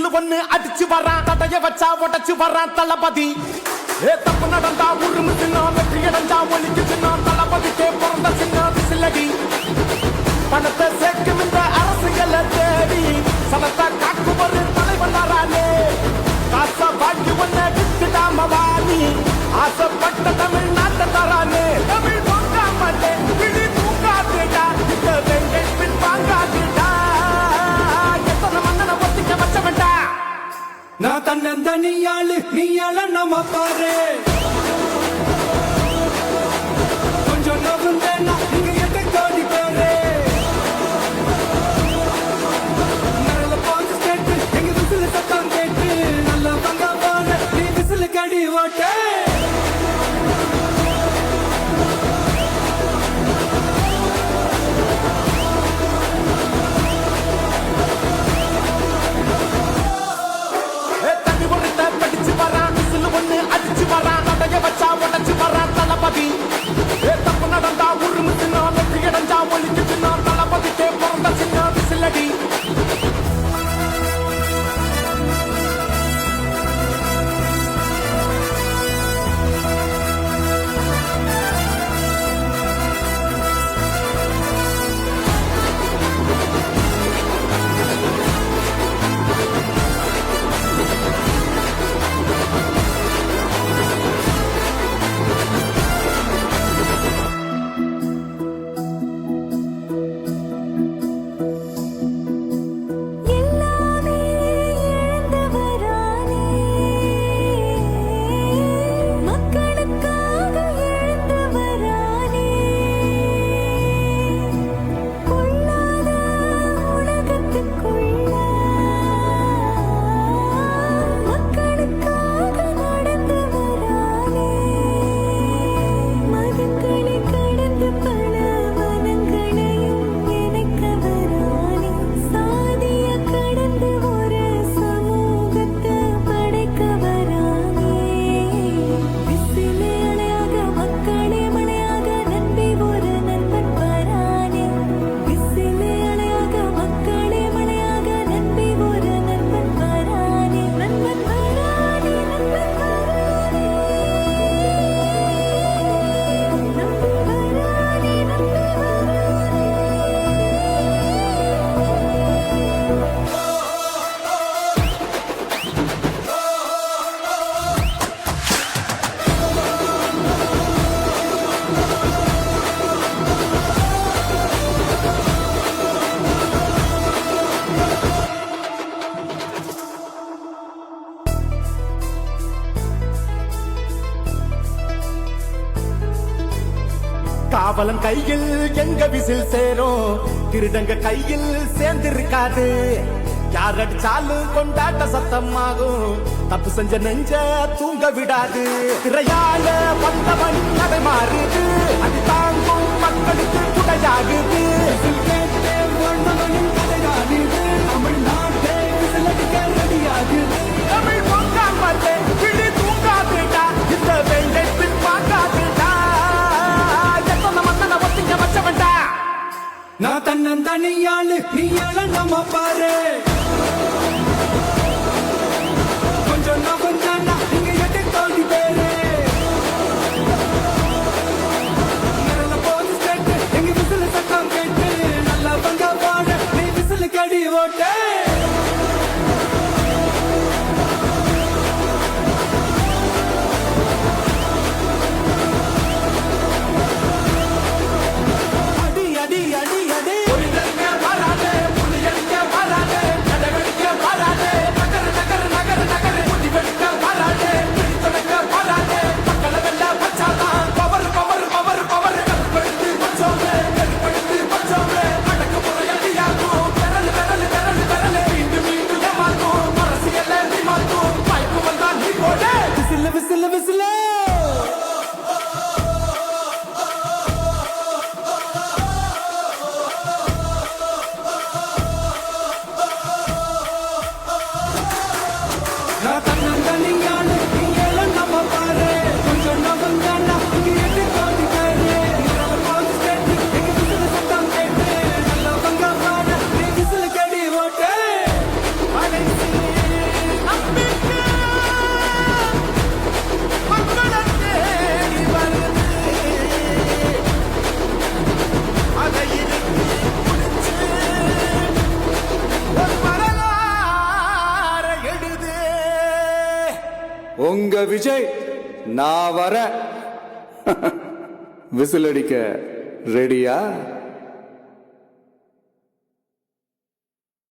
Whistle ஒண்ணு அடிச்சு வரான் தடைய வச்சா உடச்சு வரான் தளபதி தப்பு நடந்தா உருமு சின்ன வெற்றி அடைஞ்சா ஒலிக்கு சின்ன தளபதிக்கே பிறந்த சின்ன விசிலடி பணத்தை சேர்க்கும் இந்த அரசுகளை தேடி சனத்தை காக்கும் ஒரு தலைவன் தாரானே காச வாங்கி ஒன்ன வித்துடாம வாணி ஆசைப்பட்ட தமிழ்நாட்டை தரானே தமிழ் போக்காமட்டே கிளி தூங்காதுடா இந்த வெங்கை பின் வாங்காதுடா எத்தனை மன்னனை ஒத்திக்க வச்சவன்டா நான் தன்னந்தனியாளு நீயால நம்ம பாரு கொஞ்சம் நவுந்தேன்னா நீங்க எட்ட கோடி பேரு நல்ல பாஞ்சு ஸ்டேட்டு எங்க விசில சத்தம் கேட்டு நல்ல பங்க போன நீ விசில கடி ஓட்டே படிச்சு வரான் விசில் ஒண்ணு அடிச்சு வரான் தடைய வச்சா உடச்சு வரான் தளபதி தப்பு நடந்தா உருமு சின்ன வெற்றி அடைஞ்சா ஒலிக்கு சின்ன தளபதிக்கே பிறந்த சின்ன விசிலடி காவலன் கையில் எங்க விசில் சேரும் திருடங்க கையில் சேர்ந்திருக்காது யார் அடிச்சாலும் கொண்டாட்ட சத்தமாகும் தப்பு செஞ்ச நெஞ்ச தூங்க விடாது திரையால வந்தவன் அதை மாறுது அது தாங்கும் மக்களுக்கு துணையாகுது தமிழ்நாட்டே விசிலடிக்க ரெடியாகுது தமிழ் பொங்காமட்டே கிளி தூங்காதுடா இந்த வெங்கை பின் வாங்காதுடா எத்தனை மன்னனை ஒத்திக்க வச்சவன்டா நான் தன்னந்தனியாளு நீயால நம்ம பாரு கொஞ்சம் நவுந்தானா நீங்க எட்ட கோடி பேரு நல்ல போது ஸ்டேட்டு எங்க விசில சத்தம் கேட்டு நல்ல பங்க போன நீ விசில கடி ஓட்டே அடி அடி அடி அடி உங்க விஜய் நான் வர விசில் அடிக்க ரெடியா?